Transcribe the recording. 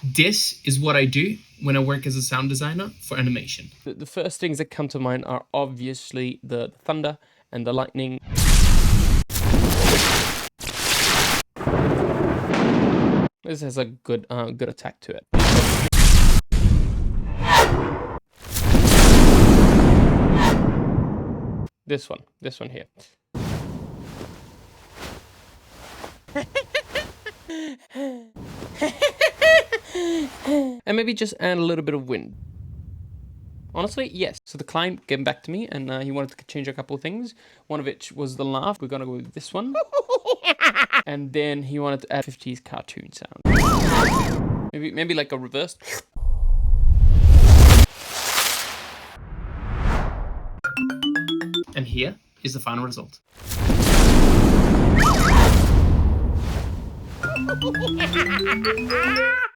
This is what I do when I work as a sound designer for animation. The first things that come to mind are obviously the thunder and the lightning. This has a good attack to it. This one here. And maybe just add a little bit of wind. Honestly, yes. So the client came back to me and he wanted to change a couple of things. One of which was the laugh. We're gonna go with this one. And then he wanted to add 50s cartoon sound. Maybe like a reverse. And here is the final result.